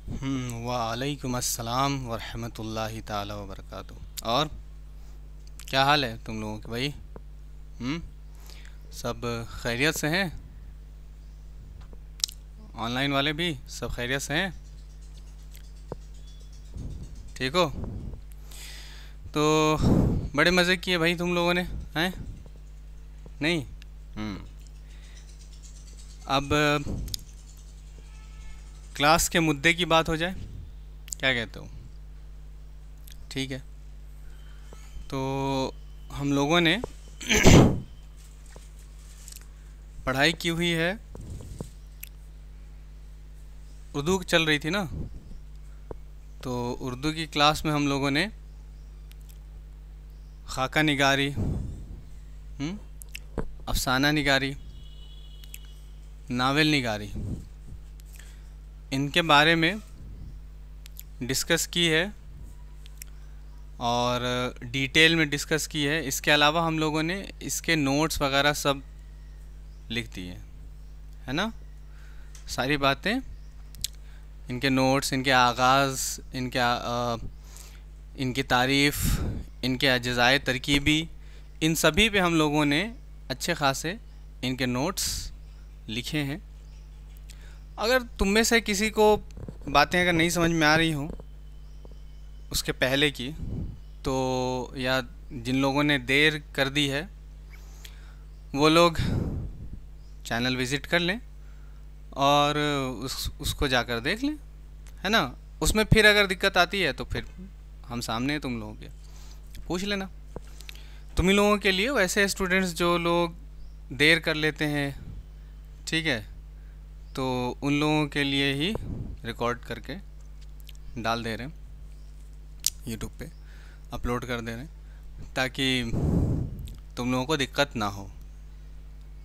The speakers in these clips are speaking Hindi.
वालेकुम अस्सलाम वरहमतुल्लाहि ताला वबरकातुहू। और क्या हाल है तुम लोगों के भाई? हम्म सब खैरियत से हैं? ऑनलाइन वाले भी सब खैरियत से हैं? ठीक हो? तो बड़े मज़े किए भाई तुम लोगों ने, हैं? नहीं? हम्म अब क्लास के मुद्दे की बात हो जाए, क्या कहते हो? ठीक है। तो हम लोगों ने पढ़ाई की हुई है, उर्दू चल रही थी ना, तो उर्दू की क्लास में हम लोगों ने खाका निगारी, अफसाना निगारी, नावल निगारी, इनके बारे में डिस्कस की है और डिटेल में डिस्कस की है। इसके अलावा हम लोगों ने इसके नोट्स वगैरह सब लिख दिए, है ना? सारी बातें, इनके नोट्स, इनके आगाज़, इनकी तारीफ़, इनके अज्ज़ाए तरकीबी, इन सभी पे हम लोगों ने अच्छे खासे इनके नोट्स लिखे हैं। अगर तुम में से किसी को बातें अगर नहीं समझ में आ रही हों उसके पहले की, तो या जिन लोगों ने देर कर दी है वो लोग चैनल विज़िट कर लें और उसको जाकर देख लें, है ना? उसमें फिर अगर दिक्कत आती है तो फिर हम सामने हैं तुम लोगों के, पूछ लेना। तुम ही लोगों के लिए, वैसे स्टूडेंट्स जो लोग देर कर लेते हैं, ठीक है, तो उन लोगों के लिए ही रिकॉर्ड करके डाल दे रहे हैं, यूट्यूब पे अपलोड कर दे रहे हैं, ताकि तुम लोगों को दिक्कत ना हो।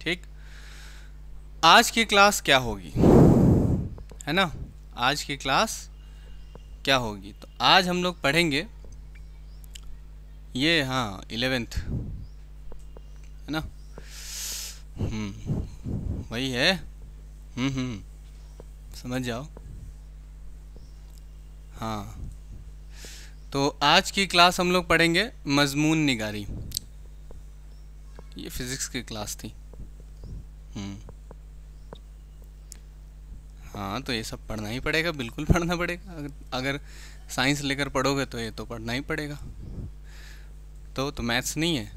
ठीक, आज की क्लास क्या होगी, है ना? आज की क्लास क्या होगी? तो आज हम लोग पढ़ेंगे ये, हाँ, 11th, है ना? वही है। समझ जाओ। हाँ, तो आज की क्लास हम लोग पढ़ेंगे मजमून निगारी। ये फिज़िक्स की क्लास थी। हाँ, तो ये सब पढ़ना ही पड़ेगा, बिल्कुल पढ़ना पड़ेगा। अगर साइंस लेकर पढ़ोगे तो ये तो पढ़ना ही पड़ेगा। तो मैथ्स नहीं है,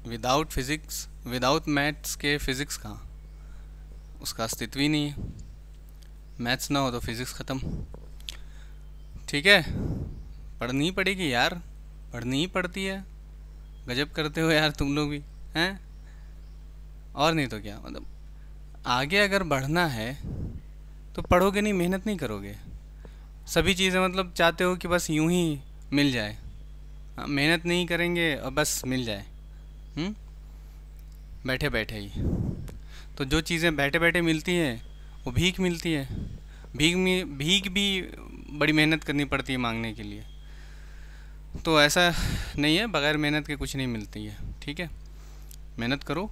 विदाउट फिज़िक्स, विदाउट मैथ्स के फिज़िक्स कहाँ, उसका अस्तित्व ही नहीं है। मैथ्स ना हो तो फिज़िक्स ख़त्म। ठीक है, पढ़नी ही पड़ेगी यार, पढ़नी ही पड़ती है। गजब करते हो यार तुम लोग भी, हैं? और नहीं तो क्या, मतलब आगे अगर बढ़ना है तो पढ़ोगे नहीं, मेहनत नहीं करोगे। सभी चीज़ें मतलब चाहते हो कि बस यूं ही मिल जाए, मेहनत नहीं करेंगे और बस मिल जाए, बैठे बैठे ही। तो जो चीज़ें बैठे बैठे मिलती हैं वो भीख मिलती है। भीख भी बड़ी मेहनत करनी पड़ती है मांगने के लिए। तो ऐसा नहीं है, बग़ैर मेहनत के कुछ नहीं मिलती है। ठीक है, मेहनत करो,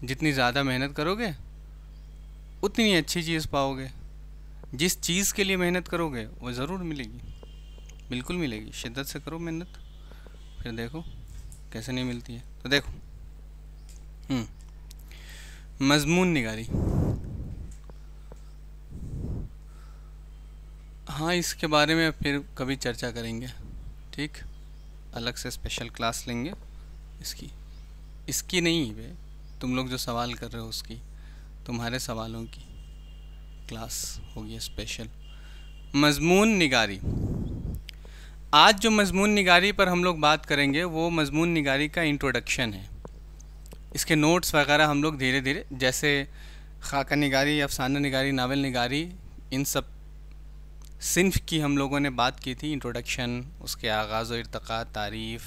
जितनी ज़्यादा मेहनत करोगे उतनी अच्छी चीज़ पाओगे। जिस चीज़ के लिए मेहनत करोगे वो ज़रूर मिलेगी, बिल्कुल मिलेगी। शिद्दत से करो मेहनत, फिर देखो कैसे नहीं मिलती है। तो देखो, मजमून निगारी, हाँ, इसके बारे में फिर कभी चर्चा करेंगे। ठीक, अलग से स्पेशल क्लास लेंगे इसकी नहीं बे, तुम लोग जो सवाल कर रहे हो उसकी, तुम्हारे सवालों की क्लास होगी स्पेशल। मजमून निगारी, आज जो मजमून निगारी पर हम लोग बात करेंगे वो मजमून निगारी का इंट्रोडक्शन है। इसके नोट्स वगैरह हम लोग धीरे धीरे, जैसे खाका निगारी, अफसाना निगारी, नावल निगारी, इन सब सिन्फ की हम लोगों ने बात की थी, इंट्रोडक्शन, उसके आगाज़ व इर्तिक़ा, तारीफ़,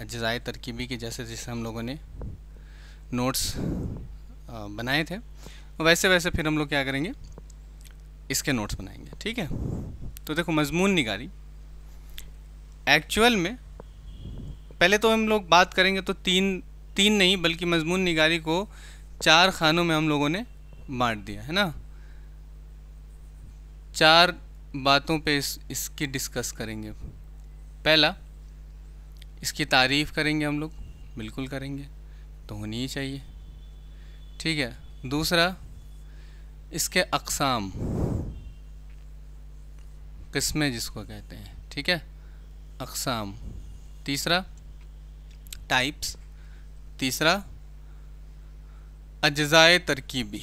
अज्ज़ाए तरकीबी के जैसे जैसे हम लोगों ने नोट्स बनाए थे, वैसे वैसे फिर हम लोग क्या करेंगे, इसके नोट्स बनाएंगे। ठीक है, तो देखो मजमून निगारी एक्चुअल में, पहले तो हम लोग बात करेंगे तो तीन नहीं बल्कि मजमून निगारी को 4 खानों में हम लोगों ने बांट दिया है ना। 4 बातों पे इसकी डिस्कस करेंगे। पहला, इसकी तारीफ़ करेंगे हम लोग, बिल्कुल करेंगे, तो होनी ही चाहिए, ठीक है। दूसरा, इसके अक़साम, किस्में जिसको कहते हैं, ठीक है, अक़साम। तीसरा, टाइप्स। तीसरा, अज्ज़ाए तरकीबी,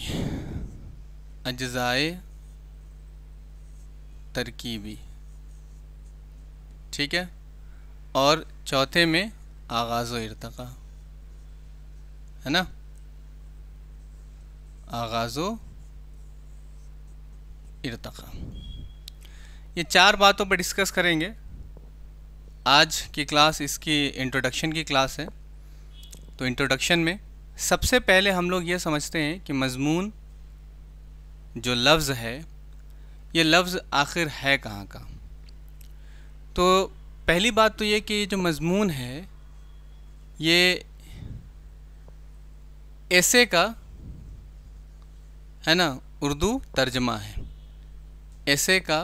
अज्ज़ाए तरकीबी, ठीक है। और चौथे में आगाज़ व इर्तिक़ा, है ना, आगाज़ व इर्तिक़ा। ये 4 बातों पर डिस्कस करेंगे। आज की क्लास इसकी इंट्रोडक्शन की क्लास है। तो इंट्रोडक्शन में सबसे पहले हम लोग ये समझते हैं कि मज़मून जो लफ्ज़ है, ये लफ्ज़ आखिर है कहाँ का। तो पहली बात तो ये कि जो मज़मून है ये ऐसे का, है ना, उर्दू तर्जमा है। ऐसे का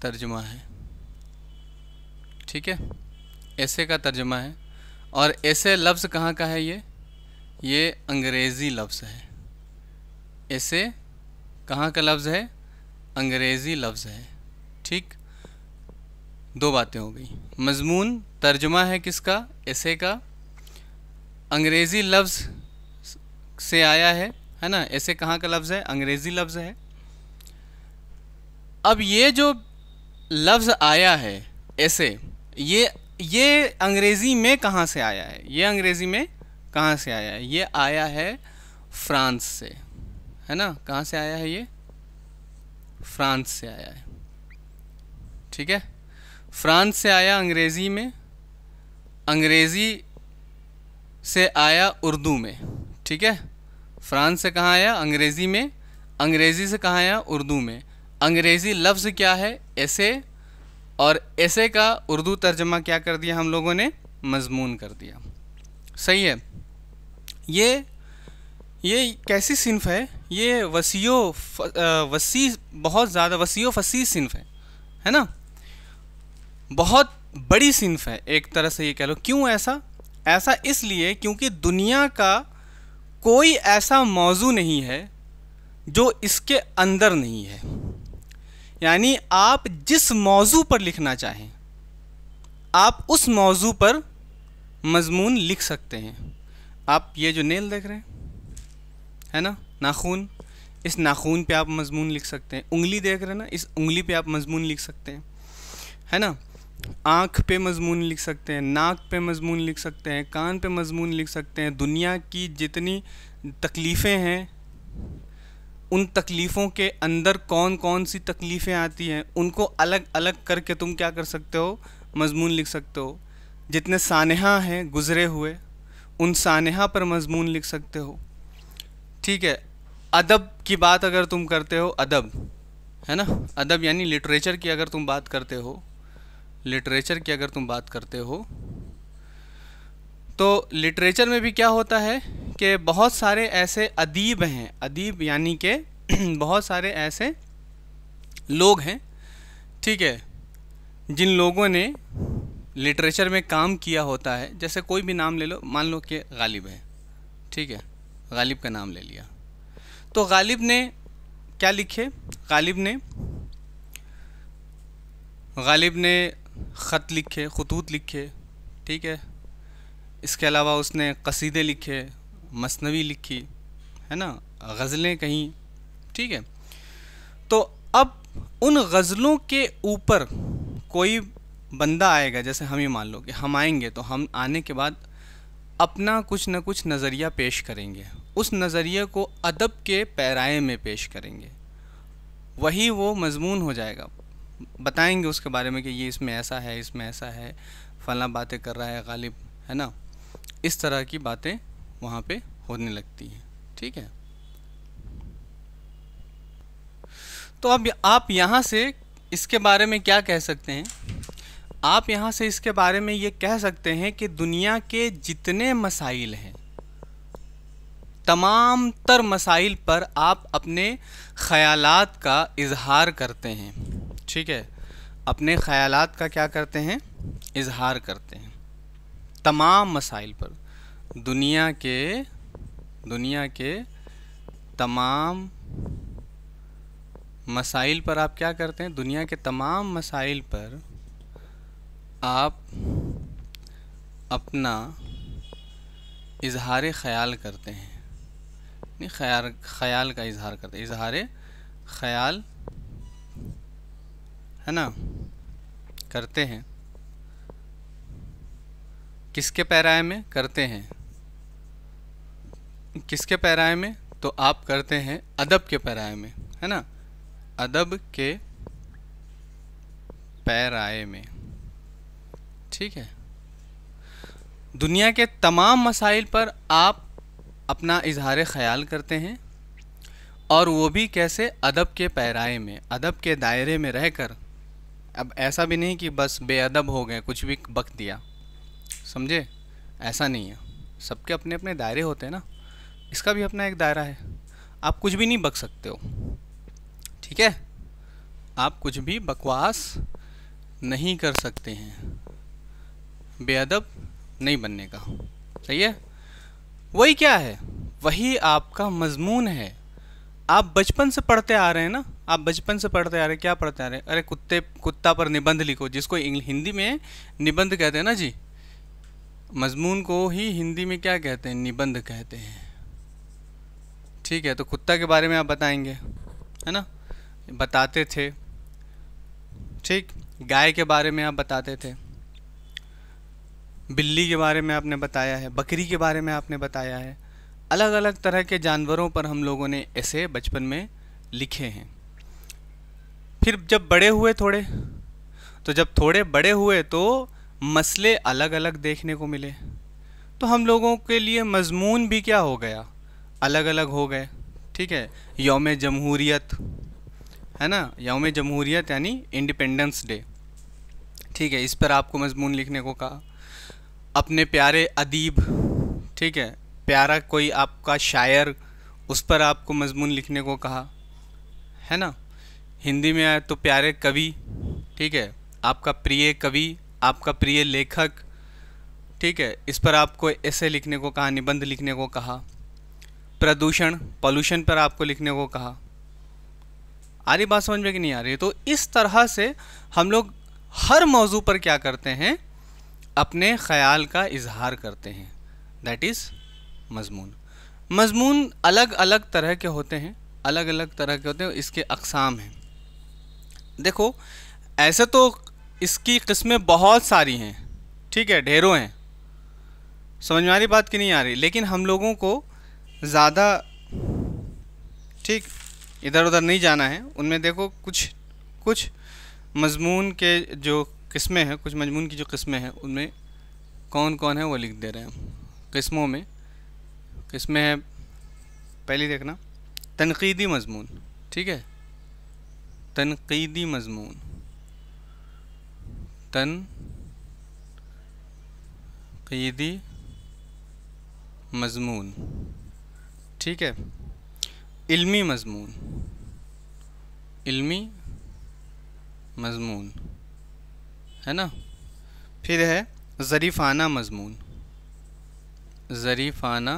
तर्जमा है, ठीक है, ऐसे का तर्जमा है। और ऐसे लफ्ज़ कहाँ का है? ये अंग्रेज़ी लफ्ज़ है। ऐसे कहाँ का लफ्ज़ है? अंग्रेज़ी लफ्ज़ है, ठीक। 2 बातें हो गई। मज़मून तर्जमा है किसका? ऐसे का। अंग्रेज़ी लफ्ज़ से आया है ना। ऐसे कहाँ का लफ्ज़ है? अंग्रेज़ी लफ्ज़ है। अब ये जो लफ्ज़ आया है ऐसे, ये अंग्रेज़ी में कहाँ से आया है? ये अंग्रेज़ी में कहाँ से आया है? ये आया है फ्रांस से, है ना। कहाँ से आया है? ये फ्रांस से आया है, ठीक है। फ्रांस से आया अंग्रेज़ी में, अंग्रेज़ी से आया उर्दू में, ठीक है। फ्रांस से कहाँ आया? अंग्रेज़ी में। अंग्रेज़ी से कहाँ आया? उर्दू में। अंग्रेज़ी लफ्ज़ क्या है? ऐसे। और ऐसे का उर्दू तर्जमा क्या कर दिया हम लोगों ने? मज़मून कर दिया। सही है। ये कैसी सिन्फ है? ये वसी, बहुत ज़्यादा वसीओ फसी सिन्फ है ना। बहुत बड़ी सिन्फ है एक तरह से, ये कह लो। क्यों ऐसा? ऐसा इसलिए क्योंकि दुनिया का कोई ऐसा मौजू नहीं है जो इसके अंदर नहीं है। यानी आप जिस मौजू पर लिखना चाहें, आप उस मौजू पर मज़मून लिख सकते हैं। आप ये जो नेल देख रहे हैं, है ना, नाखून, इस नाखून पे आप मज़मून लिख सकते हैं। उंगली देख रहे हैं ना, इस उंगली पे आप मज़मून लिख सकते हैं, है ना। आँख पे मज़मून लिख सकते हैं, नाक पे मज़मून लिख सकते हैं, कान पे मज़मून लिख सकते हैं। दुनिया की जितनी तकलीफ़ें हैं, उन तकलीफ़ों के अंदर कौन कौन सी तकलीफ़ें आती हैं, उनको अलग अलग करके तुम क्या कर सकते हो? मज़मून लिख सकते हो। जितने सानेहा हैं गुज़रे हुए, उन सानेहा पर मज़मून लिख सकते हो, ठीक है। अदब की बात अगर तुम करते हो, अदब, है ना, अदब यानी लिटरेचर की अगर तुम बात करते हो, लिटरेचर की अगर तुम बात करते हो, तो लिटरेचर में भी क्या होता है कि बहुत सारे ऐसे अदीब हैं। अदीब यानी कि बहुत सारे ऐसे लोग हैं, ठीक है, जिन लोगों ने लिटरेचर में काम किया होता है। जैसे कोई भी नाम ले लो, मान लो कि गालिब है, ठीक है, गालिब का नाम ले लिया। तो गालिब ने क्या लिखे? गालिब ने ख़त लिखे, खतूत लिखे, ठीक है। इसके अलावा उसने कसीदे लिखे, मसनवी लिखी, है ना, गज़लें कहीं, ठीक है। तो अब उन गज़लों के ऊपर कोई बंदा आएगा, जैसे हम ही मान लो कि हम आएंगे, तो हम आने के बाद अपना कुछ न कुछ नज़रिया पेश करेंगे। उस नज़रिए को अदब के पैराए में पेश करेंगे, वही वो मज़मून हो जाएगा। बताएंगे उसके बारे में कि ये इसमें ऐसा है, इसमें ऐसा है, फला बातें कर रहा है गालिब, है ना। इस तरह की बातें वहाँ पे होने लगती हैं, ठीक है। तो अब आप यहाँ से इसके बारे में क्या कह सकते हैं? आप यहाँ से इसके बारे में ये कह सकते हैं कि दुनिया के जितने मसाइल हैं, तमाम तर मसाइल पर आप अपने ख़यालात का इजहार करते हैं। ठीक है, अपने ख़यालात का क्या करते हैं, इजहार करते हैं तमाम मसाइल पर। दुनिया के तमाम मसाइल पर आप क्या करते हैं, दुनिया के तमाम मसाइल पर आप अपना इजहार ख़याल करते हैं। नहीं, ख़याल का इजहार करते हैं, इजहार ख़याल है ना, करते हैं। किसके पैराए में करते हैं, किसके पैराए में, तो आप करते हैं अदब के पैराए में, है ना, अदब के पैराए में। ठीक है, दुनिया के तमाम मसाइल पर आप अपना इजहार ख़याल करते हैं, और वो भी कैसे, अदब के पैराए में, अदब के दायरे में रहकर। अब ऐसा भी नहीं कि बस बेअदब हो गए, कुछ भी बक दिया, समझे, ऐसा नहीं है। सबके अपने अपने दायरे होते हैं ना, इसका भी अपना एक दायरा है। आप कुछ भी नहीं बक सकते हो, ठीक है, आप कुछ भी बकवास नहीं कर सकते हैं, बेअदब नहीं बनने का। सही है, वही क्या है, वही आपका मजमून है। आप बचपन से पढ़ते आ रहे हैं ना, आप बचपन से पढ़ते आ रहे हैं, क्या पढ़ते आ रहे हैं, अरे कुत्ता पर निबंध लिखो, जिसको हिंदी में निबंध कहते हैं ना जी, मजमून को ही हिंदी में क्या कहते हैं, निबंध कहते हैं। ठीक है, तो कुत्ता के बारे में आप बताएंगे, है ना, बताते थे। ठीक, गाय के बारे में आप बताते थे, बिल्ली के बारे में आपने बताया है, बकरी के बारे में आपने बताया है। अलग अलग तरह के जानवरों पर हम लोगों ने ऐसे बचपन में लिखे हैं। फिर जब बड़े हुए थोड़े, तो जब थोड़े बड़े हुए तो मसले अलग अलग देखने को मिले, तो हम लोगों के लिए मजमून भी क्या हो गया, अलग अलग हो गए। ठीक है, यौम जमहूरियत है ना, यौम जमहूरियत यानी इंडिपेंडेंस डे। ठीक है, इस पर आपको मजमून लिखने को कहा। अपने प्यारे अदीब, ठीक है, प्यारा कोई आपका शायर, उस पर आपको मजमून लिखने को कहा, है ना। हिंदी में आए तो प्यारे कवि, ठीक है, आपका प्रिय कवि, आपका प्रिय लेखक, ठीक है, इस पर आपको ऐसे लिखने को कहा, निबंध लिखने को कहा। प्रदूषण, पॉल्यूशन पर आपको लिखने को कहा। आ रही बात समझ में कि नहीं आ रही है? तो इस तरह से हम लोग हर मौजू पर क्या करते हैं, अपने ख़याल का इजहार करते हैं, दैट इज़ मजमून। मजमून अलग अलग तरह के होते हैं, अलग अलग तरह के होते हैं, इसके अक़साम हैं। देखो, ऐसे तो इसकी किस्में बहुत सारी हैं, ठीक है, ढेरों हैं, समझ में आ रही बात कि नहीं आ रही? लेकिन हम लोगों को ज़्यादा ठीक इधर उधर नहीं जाना है। उनमें देखो कुछ मजमून के जो किस्में हैं, कुछ मजमून की जो किस्में हैं, उनमें कौन कौन है वो लिख दे रहे हैं। किस्मों में किस्में हैं, पहली देखना, तनक़ीदी मजमून, ठीक है, तनक़ीदी मजमून, तनक़ीदी मजमून, ठीक है। इल्मी मजमून, इल्मी मजमून, है ना। फिर है ज़रीफ़ाना मजमून, ज़रीफ़ाना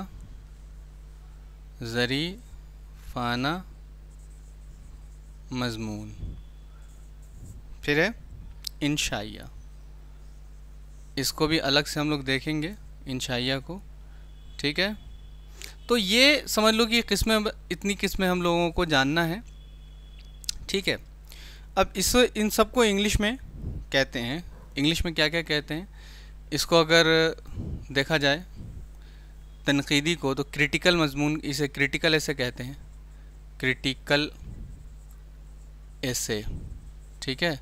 मजमून। फिर है इंशाइया, इसको भी अलग से हम लोग देखेंगे, इंशाइया को, ठीक है। तो ये समझ लो कि किस्में, इतनी किस्में हम लोगों को जानना है, ठीक है। अब इन सबको इंग्लिश में कहते हैं, इंग्लिश में क्या क्या कहते हैं इसको, अगर देखा जाए तनक़ीदी को, तो क्रिटिकल मजमून, इसे क्रिटिकल ऐसे कहते हैं, क्रिटिकल ऐसे, ठीक है।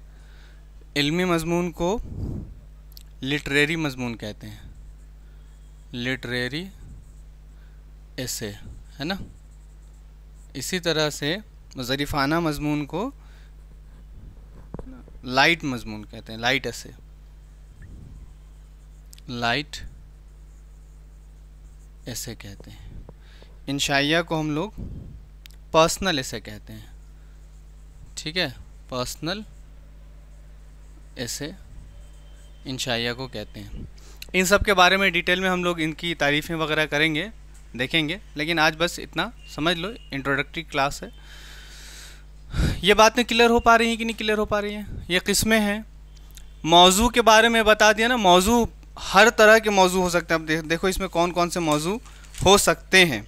इल्मी मजमून को लिटरेरी मजमून कहते हैं, लिटरेरी ऐसे, है ना। इसी तरह से ज़रीफ़ाना मजमून को लाइट मजमून कहते हैं, लाइट ऐसे, लाइट ऐसे कहते हैं। इंशाइया को हम लोग पर्सनल ऐसे कहते हैं, ठीक है, पर्सनल ऐसे इंशाइया को कहते हैं। इन सब के बारे में डिटेल में हम लोग इनकी तारीफ़ें वगैरह करेंगे, देखेंगे, लेकिन आज बस इतना समझ लो, इंट्रोडक्टरी क्लास है। ये बातें क्लियर हो पा रही हैं कि नहीं क्लियर हो पा रही हैं? ये किस्में हैं। मौजू के बारे में बता दिया ना, मौजू हर तरह के मौजू हो सकते हैं। अब देखो इसमें कौन कौन से मौजू हो सकते हैं।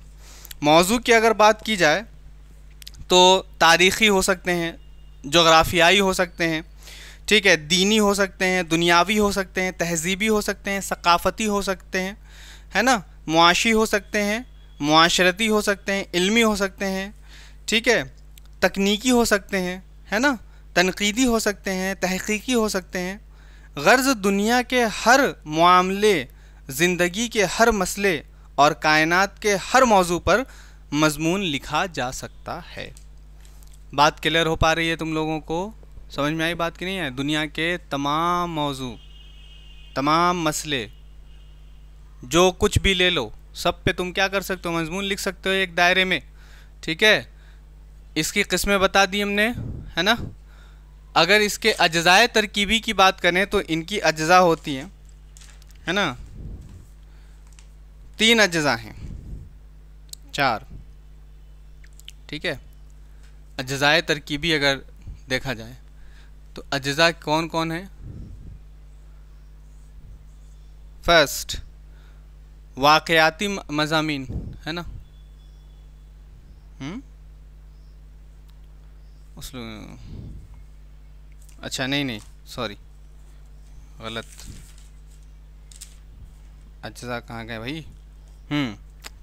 मौजू की अगर बात की जाए तो तारीख़ी हो सकते हैं, जोग्राफियाई हो सकते हैं, ठीक है, दीनी हो सकते हैं, दुनियावी हो सकते हैं, तहज़ीबी हो सकते हैं, सकाफ़ती हो सकते हैं, है ना, मुआशी हो सकते हैं, मुआशरती हो सकते हैं, इल्मी हो सकते हैं, ठीक है, तकनीकी हो सकते हैं, है ना, तनक़ीदी हो सकते हैं, तहक़ीक़ी हो सकते हैं। गर्ज़ दुनिया के हर मामले, ज़िंदगी के हर मसले और कायनात के हर मौजू पर मज़मून लिखा जा सकता है। बात क्लियर हो पा रही है तुम लोगों को? समझ में आई बात कि नहीं है? दुनिया के तमाम मौजू, तमाम मसले, जो कुछ भी ले लो, सब पे तुम क्या कर सकते हो? मज़मून लिख सकते हो एक दायरे में, ठीक है। इसकी किस्में बता दी हमने, है ना। अगर इसके अज्ज़ाए तरकीबी की बात करें तो इनकी अज्ज़ा होती हैं, है ना, 3 अज्ज़ा हैं, 4, ठीक है। अज्ज़ाए तरकीबी अगर देखा जाए तो अज्ज़ा कौन कौन है? फर्स्ट, वाक़याती मज़ामीन, है ना, अच्छा नहीं सॉरी, गलत, अज्ज़ा कहाँ गए भाई?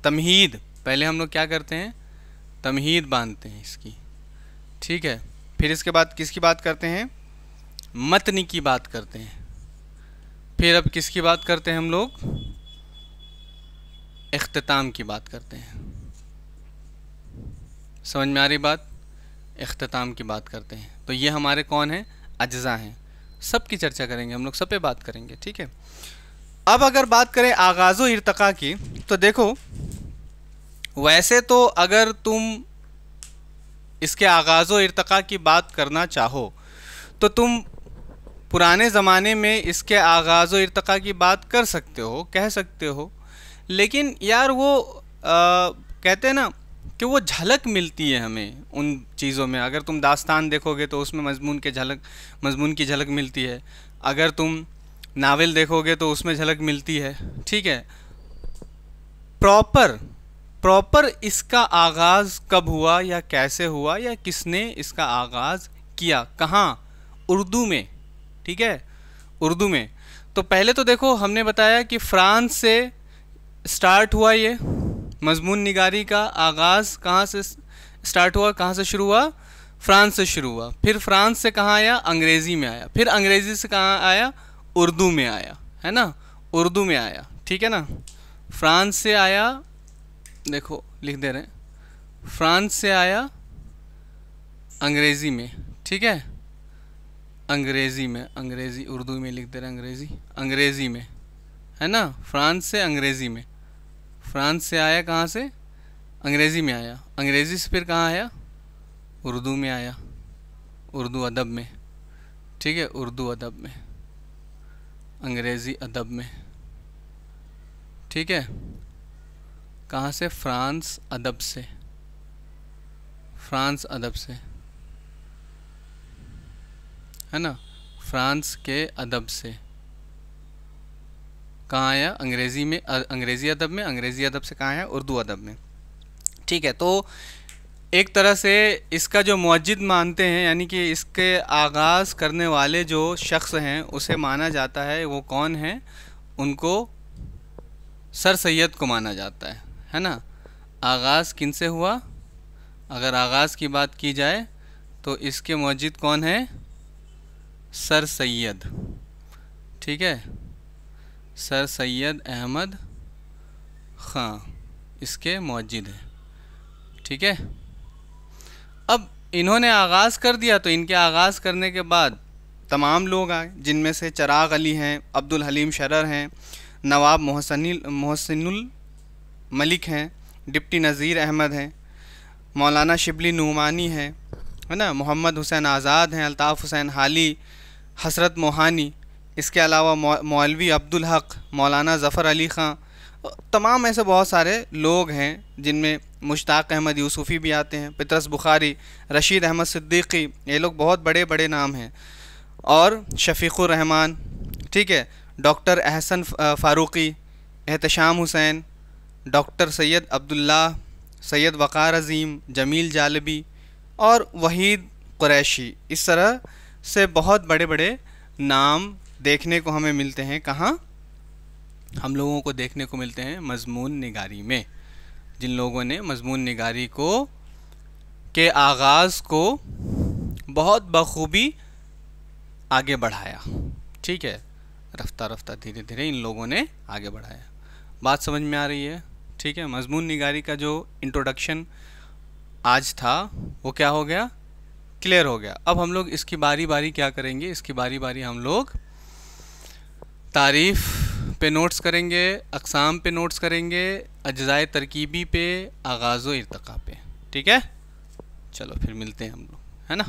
तमहीद। पहले हम लोग क्या करते हैं? तमहीद बांधते हैं इसकी, ठीक है। फिर इसके बाद किसकी बात करते हैं? मतनी की बात करते हैं। फिर अब किसकी बात करते हैं हम लोग? इख्तिताम की बात करते हैं। समझ में आ रही बात? इख्तिताम की बात करते हैं। तो ये हमारे कौन हैं? अज्ज़ा हैं। सब की चर्चा करेंगे हम लोग, सब पे बात करेंगे, ठीक है। अब अगर बात करें आगाज़ो इर्तिक़ा की, तो देखो वैसे तो अगर तुम इसके आगाज़ो इर्तिक़ा की बात करना चाहो तो तुम पुराने ज़माने में इसके आगाज़ो इर्तिक़ा की बात कर सकते हो, कह सकते हो, लेकिन यार वो कहते हैं ना कि वो झलक मिलती है हमें उन चीज़ों में। अगर तुम दास्तान देखोगे तो उसमें मज़मून की झलक मिलती है। अगर तुम नावल देखोगे तो उसमें झलक मिलती है, ठीक है। प्रॉपर इसका आगाज़ कब हुआ या कैसे हुआ या किसने इसका आगाज़ किया, कहाँ? उर्दू में, ठीक है, उर्दू में। तो पहले तो देखो हमने बताया कि फ़्रांस से स्टार्ट हुआ, ये मज़मून निगारी का आगाज़ कहाँ से स्टार्ट हुआ, कहाँ से शुरू हुआ? फ़्रांस से शुरू हुआ। फिर फ़्रांस से कहाँ आया? अंग्रेज़ी में आया। फिर अंग्रेज़ी से कहाँ आया? उर्दू में आया, है ना, उर्दू में आया, ठीक है ना। फ़्रांस से आया, देखो लिख दे रहे हैं, फ़्रांस से आया अंग्रेज़ी में, ठीक है, अंग्रेज़ी में, अंग्रेज़ी उर्दू में लिख दे रहे हैं, अंग्रेज़ी में, है ना। फ़्रांस से अंग्रेज़ी में, फ़्रांस से आया कहाँ से? अंग्रेज़ी में आया। अंग्रेज़ी से फिर कहाँ आया? उर्दू में आया, उर्दू अदब में, ठीक है, उर्दू अदब में, अंग्रेज़ी अदब में, ठीक है। कहाँ से? फ्रांस अदब से, फ्रांस अदब से, है ना, फ्रांस के अदब से कहाँ आया? अंग्रेज़ी में, अंग्रेज़ी अदब में, अंग्रेज़ी अदब से कहाँ आया? उर्दू अदब में, ठीक है। तो एक तरह से इसका जो मुअज्जिद मानते हैं, यानी कि इसके आगाज़ करने वाले जो शख्स हैं उसे माना जाता है, वो कौन है? उनको सर सैयद को माना जाता है ना। आगाज़ किन से हुआ? अगर आगाज़ की बात की जाए तो इसके मुअज्जिद कौन है? सर सैयद, ठीक है, सर सैयद अहमद ख़ां इसके मुअज्जिद हैं, ठीक है। अब इन्होंने आगाज़ कर दिया तो इनके आगाज़ करने के बाद तमाम लोग आए, जिनमें से चिराग अली हैं, अब्दुल हलीम शरर हैं, नवाब मोहसिनुल मलिक हैं, डिप्टी नज़ीर अहमद हैं, मौलाना शिबली नुमानी है ना, मोहम्मद हुसैन आज़ाद हैं, अल्ताफ़ हुसैन हाली, हसरत मोहानी, इसके अलावा मौलवी अब्दुल हक, मौलाना ज़फ़र अली ख़ां, तमाम ऐसे बहुत सारे लोग हैं जिनमें मुश्ताक़ अहमद यूसुफ़ी भी आते हैं, पतरस बुखारी, रशीद अहमद सिद्दीक़ी, ये लोग बहुत बड़े बड़े नाम हैं। और शफ़ीक़ुर रहमान, ठीक है, डॉक्टर अहसन फ़ारूक़ी, एहतशाम हुसैन, डॉक्टर सैयद अब्दुल्ला, सैयद वक़ार अज़ीम, जमील जालबी और वहीद कुरैशी। इस तरह से बहुत बड़े बड़े नाम देखने को हमें मिलते हैं। कहाँ? हम लोगों को देखने को मिलते हैं मज़मून निगारी में। जिन लोगों ने मज़मून निगारी को के आगाज़ को बहुत बखूबी आगे बढ़ाया, ठीक है, रफ्ता रफ्ता धीरे धीरे इन लोगों ने आगे बढ़ाया। बात समझ में आ रही है? ठीक है, मज़मून निगारी का जो इंट्रोडक्शन आज था वो क्या हो गया? क्लियर हो गया। अब हम लोग इसकी बारी बारी क्या करेंगे? इसकी बारी बारी हम लोग तारीफ़ पे नोट्स करेंगे, अक़साम पे नोट्स करेंगे, अज्ज़ाए तरकीबी पे, आगाज़ व इर्तिक़ा पे। ठीक है, चलो फिर मिलते हैं हम लोग, है ना।